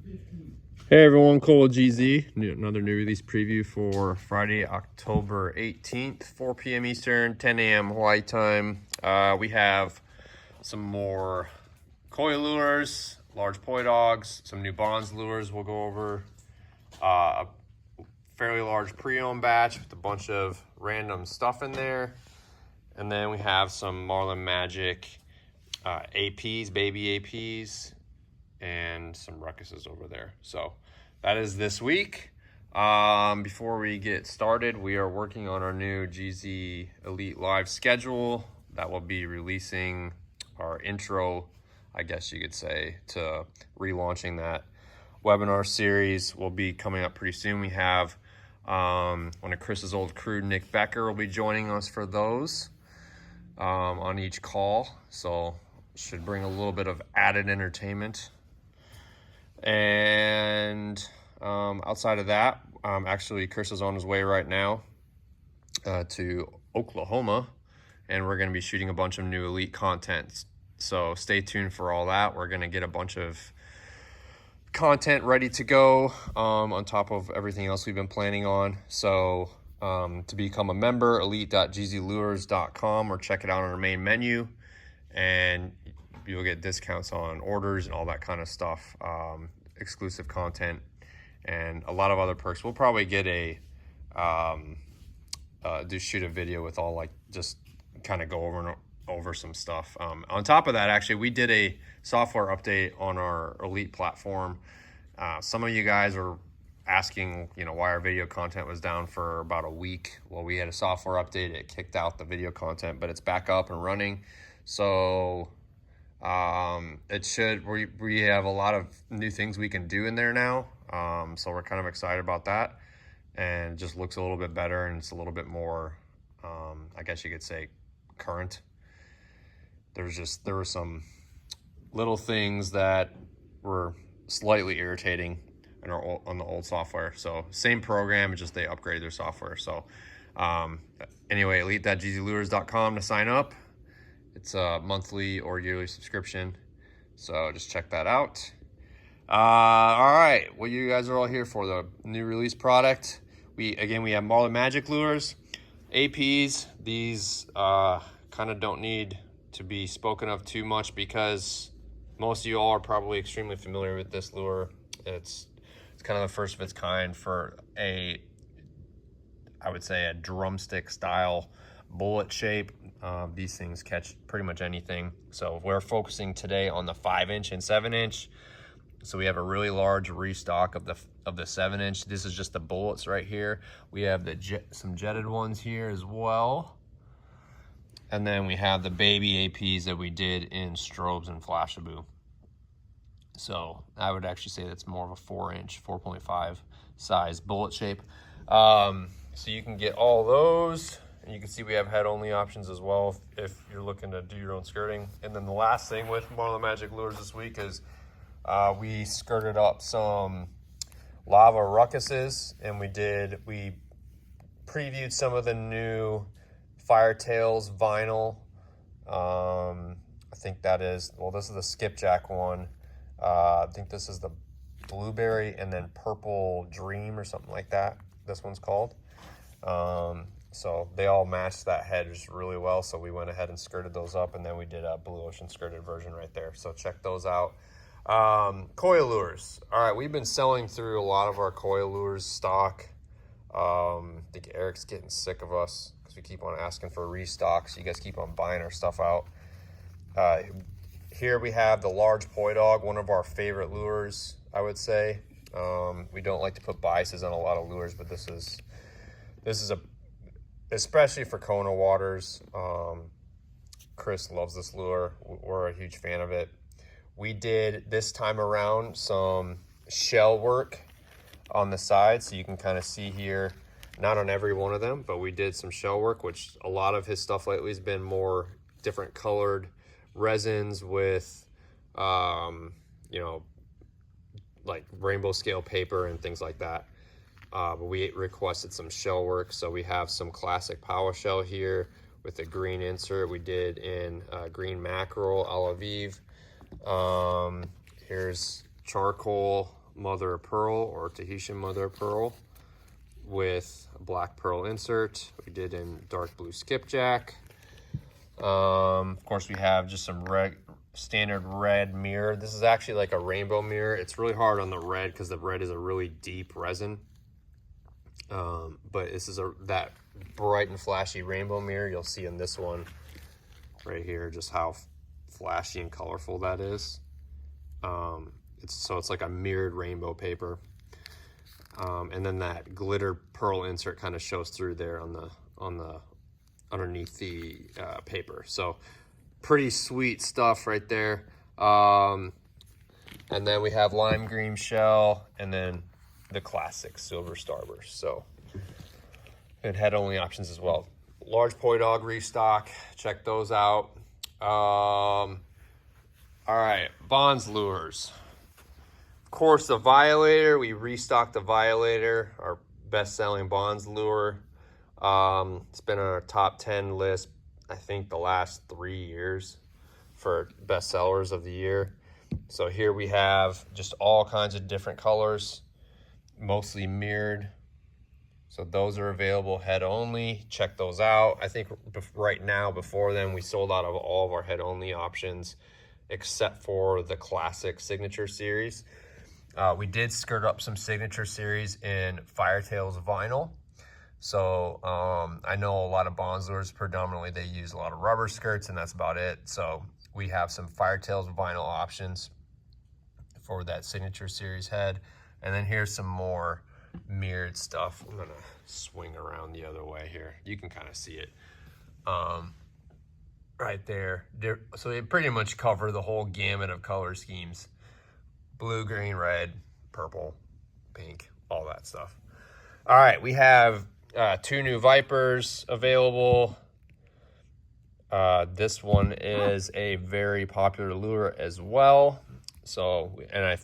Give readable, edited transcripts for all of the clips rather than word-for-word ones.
Hey everyone, Koya GZ, another new release preview for Friday, October 18th, 4 p.m. Eastern, 10 a.m. Hawaii time. We have some more Koya Lures, Large Poi Dogs, some new Bonze Lures we'll go over, a fairly large pre-owned batch with a bunch of random stuff in there, and then we have some Marlin Magic APs, baby APs, and some Ruckuses over there. So that is this week. Before we get started, we are working on our new GZ Elite Live schedule that will be releasing our intro, I guess you could say, to relaunching that webinar series. Will be coming up pretty soon. We have one of Chris's old crew, Nick Becker, will be joining us for those on each call, so should bring a little bit of added entertainment. And outside of that, actually Chris is on his way right now to Oklahoma, and we're going to be shooting a bunch of new Elite content. So stay tuned for all that. We're going to get a bunch of content ready to go on top of everything else we've been planning on. So to become a member, elite.gzlures.com, or check it out on our main menu, and you'll get discounts on orders and all that kind of stuff, exclusive content, and a lot of other perks. We'll probably get shoot a video with all, like, just kind of go over some stuff. On top of that, actually, we did a software update on our Elite platform. Some of you guys are asking, why our video content was down for about a week. Well, we had a software update. It kicked out the video content, but it's back up and running. So we have a lot of new things we can do in there now. So we're kind of excited about that, and it just looks a little bit better, and it's a little bit more, I guess you could say, current. There were some little things that were slightly irritating on the old software. So same program, just they upgraded their software. So anyway, elite.gzlures.com to sign up. It's a monthly or yearly subscription, so just check that out. All right, what you guys are all here for, the new release product. We have Marlin Magic Lures, APs. These kind of don't need to be spoken of too much because most of you all are probably extremely familiar with this lure. It's kind of the first of its kind for I would say a drumstick style bullet shape. These things catch pretty much anything. So we're focusing today on the 5-inch and 7-inch. So we have a really large restock of the 7-inch. This is just the bullets right here. We have some jetted ones here as well. And then we have the baby APs that we did in strobes and flashaboo. So I would actually say that's more of a 4-inch, 4.5 size bullet shape. So you can get all those. And you can see we have head-only options as well if you're looking to do your own skirting. And then the last thing with Marlin Magic Lures this week is we skirted up some lava Ruckuses, and we previewed some of the new Firetails vinyl. I think that is, this is the Skipjack one. I think this is the Blueberry and then Purple Dream or something like that. This one's called. So they all matched that head just really well. So we went ahead and skirted those up, and then we did a Blue Ocean skirted version right there. So check those out. Koya Lures. All right, we've been selling through a lot of our Koya Lures stock. I think Eric's getting sick of us because we keep on asking for restocks. You guys keep on buying our stuff out. Here we have the Large Poi Dog, one of our favorite lures, I would say. We don't like to put biases on a lot of lures, but this is especially for Kona waters. Chris loves this lure. We're a huge fan of it. We did this time around some shell work on the side, so you can kind of see here, not on every one of them, but we did some shell work, which a lot of his stuff lately has been more different colored resins with like rainbow scale paper and things like that. But we requested some shell work, so we have some classic power shell here with a green insert we did in green mackerel, olive. Here's charcoal mother of pearl or Tahitian mother of pearl with a black pearl insert. We did in dark blue skipjack. Of course, we have just some standard red mirror. This is actually like a rainbow mirror. It's really hard on the red because the red is a really deep resin. But this is that bright and flashy rainbow mirror you'll see in this one right here, just how flashy and colorful that is. It's like a mirrored rainbow paper. And then that glitter pearl insert kind of shows through there on the underneath the paper. So pretty sweet stuff right there. And then we have lime green shell, and then the classic silver starburst. So, and head only options as well. Large Poi Dog restock, check those out. All right, Bonze Lures. Of course, the Violator, we restocked the Violator, our best-selling Bonze lure. It's been on our top 10 list, I think, the last 3 years for best sellers of the year. So here we have just all kinds of different colors, mostly mirrored. So those are available head only. Check those out. I think right now, before then, we sold out of all of our head only options except for the classic signature series. We did skirt up some signature series in Firetails vinyl. So I know a lot of Bonze Lures, predominantly they use a lot of rubber skirts, and that's about it. So we have some Firetails vinyl options for that signature series head. And then here's some more mirrored stuff. I'm gonna swing around the other way here. You can kind of see it right there. So they pretty much cover the whole gamut of color schemes: blue, green, red, purple, pink, all that stuff. All right, we have 2 new Vipers available. This one is a very popular lure as well. So, and I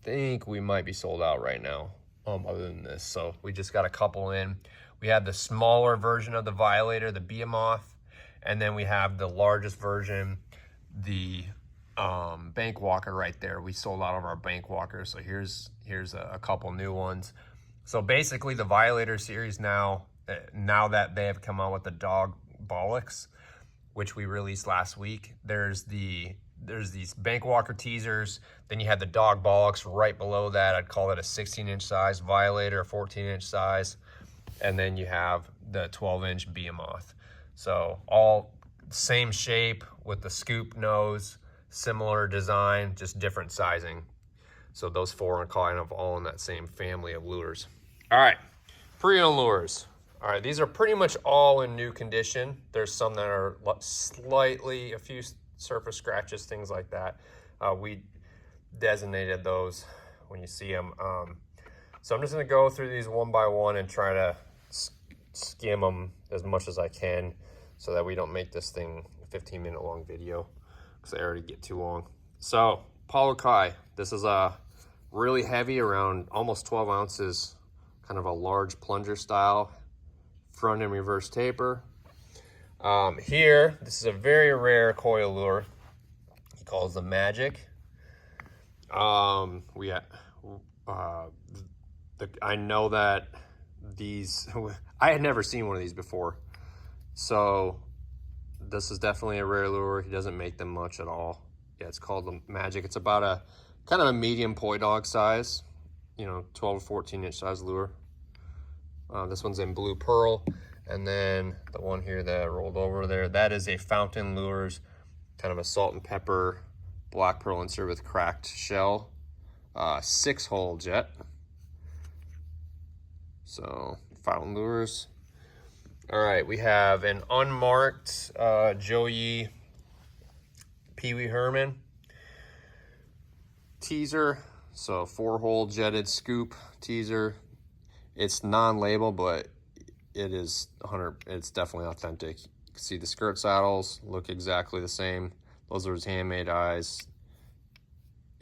think we might be sold out right now, other than this. So we just got a couple in. We have the smaller version of the Violator, the Behemoth, and then we have the largest version, the Bankwalker right there. We sold out of our Bankwalker, so here's a couple new ones. So basically the Violator series now that they have come out with the dog bollocks, which we released last week, there's these Bankwalker teasers, then you have the dog bollocks right below that. I'd call it a 16-inch size Violator, a 14-inch size, and then you have the 12-inch Behemoth. So all same shape with the scoop nose, similar design, just different sizing. So those 4 are kind of all in that same family of lures. All right, PreOwned Lures. All right, these are pretty much all in new condition. There's some that are slightly, a few surface scratches, things like that. We designated those when you see them. So I'm just gonna go through these one by one and try to skim them as much as I can so that we don't make this thing a 15-minute long video, because they already get too long. So, Palokai, this is a really heavy, around almost 12 ounces, kind of a large plunger style, front and reverse taper. Here, this is a very rare Koya lure. He calls them Magic. I know that these, I had never seen one of these before. So this is definitely a rare lure. He doesn't make them much at all. Yeah, it's called the Magic. It's about a kind of a medium Poi Dog size, 12 or 14-inch size lure. This one's in blue pearl. And then the one here that rolled over there, that is a Fountain Lures, kind of a salt and pepper black pearl insert with cracked shell, 6-hole jet. So Fountain Lures. All right, we have an unmarked Joey PeeWee Herman teaser. So 4-hole jetted scoop teaser. It's non-label, but it's definitely authentic. You can see the skirt saddles look exactly the same. Those are his handmade eyes.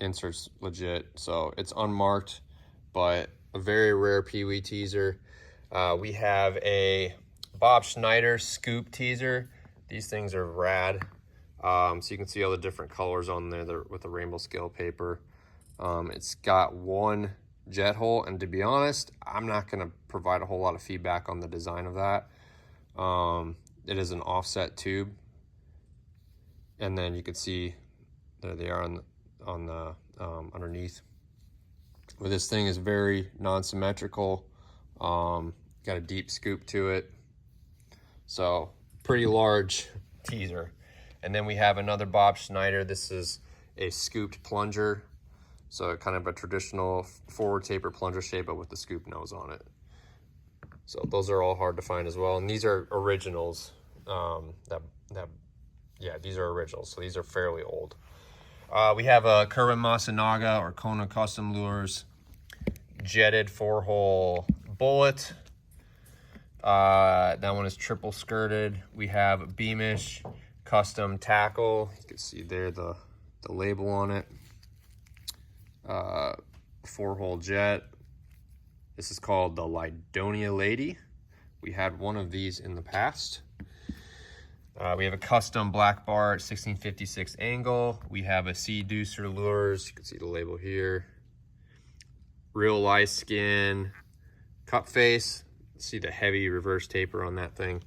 Inserts legit. So it's unmarked, but a very rare PeeWee teaser. We have a Bob Schneider scoop teaser. These things are rad. So you can see all the different colors on there with the rainbow scale paper. It's got one jet hole, and to be honest, I'm not going to provide a whole lot of feedback on the design of that. It is an offset tube, and then you can see there they are on the underneath. But this thing is very non-symmetrical. Got a deep scoop to it, so pretty large teaser. And then we have another Bob Schneider. This is a scooped plunger, so kind of a traditional forward taper plunger shape, but with the scoop nose on it. So those are all hard to find as well, and these are originals. Yeah, these are originals, so these are fairly old. We have a Kerwin Masanaga or Kona Custom Lures jetted 4-hole bullet. That one is triple skirted. We have Beamish custom tackle. You can see there the label on it. 4-hole jet. This is called the Lydonia Lady. We had one of these in the past. We have a custom Black Bart 1656 angle. We have a Seducer Lures. You can see the label here. Real light skin cup face. See the heavy reverse taper on that thing.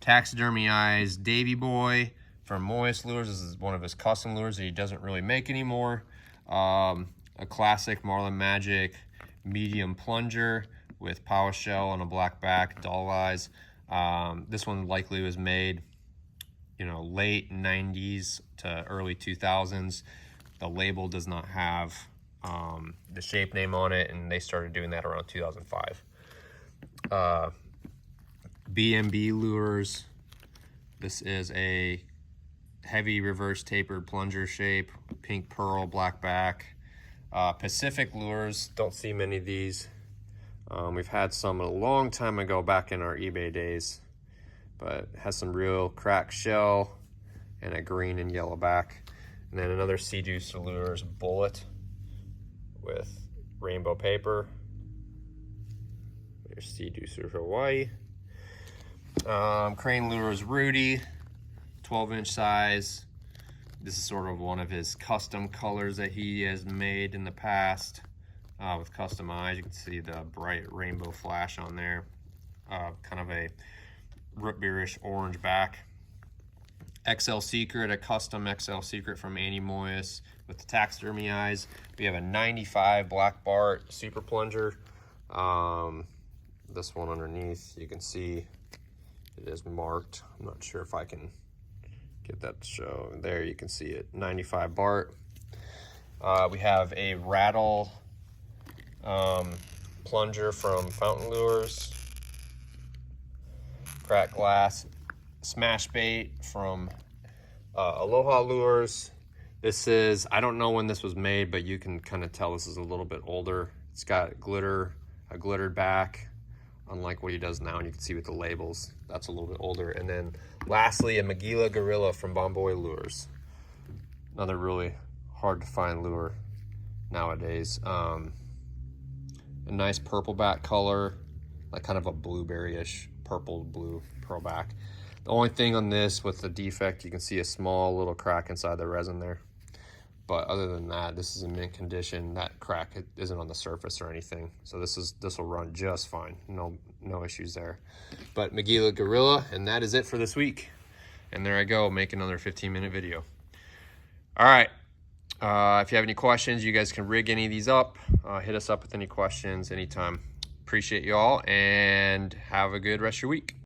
Taxidermyized Davy Boy from Moist Lures. This is one of his custom lures that he doesn't really make anymore. A classic Marlin Magic medium plunger with power shell on a black back, doll eyes. This one likely was made, late 90s to early 2000s. The label does not have the shape name on it, and they started doing that around 2005. BMB Lures. This is a heavy reverse tapered plunger shape, pink pearl, black back. Pacific Lures, don't see many of these. We've had some a long time ago back in our eBay days, but it has some real cracked shell and a green and yellow back. And then another Seducer Lures bullet with rainbow paper. There's Seducer Hawaii. Crane Lures Rudy, 12-inch size. This is sort of one of his custom colors that he has made in the past with custom eyes. You can see the bright rainbow flash on there. Kind of a root beerish orange back. XL Secret, a custom XL Secret from Andy Moyes with the taxidermy eyes. We have a 95 Black Bart Super Plunger. This one underneath, you can see it is marked. I'm not sure if I can get that to show. There you can see it, 95 Bart. We have a rattle plunger from Fountain Lures. Cracked glass smash bait from Aloha Lures. This is, I don't know when this was made, but you can kind of tell this is a little bit older. It's got glitter, a glittered back, unlike what he does now, and you can see with the labels, that's a little bit older. And then lastly, a Magilla Gorilla from Bomboy Lures. Another really hard to find lure nowadays. A nice purple back color, like kind of a blueberry-ish purple blue pearl back. The only thing on this with the defect, you can see a small little crack inside the resin there. But other than that, this is in mint condition. That crack isn't on the surface or anything. So this will run just fine. No issues there. But Magilla Gorilla, and that is it for this week. And there I go, make another 15-minute video. All right. If you have any questions, you guys can rig any of these up. Hit us up with any questions anytime. Appreciate you all, and have a good rest of your week.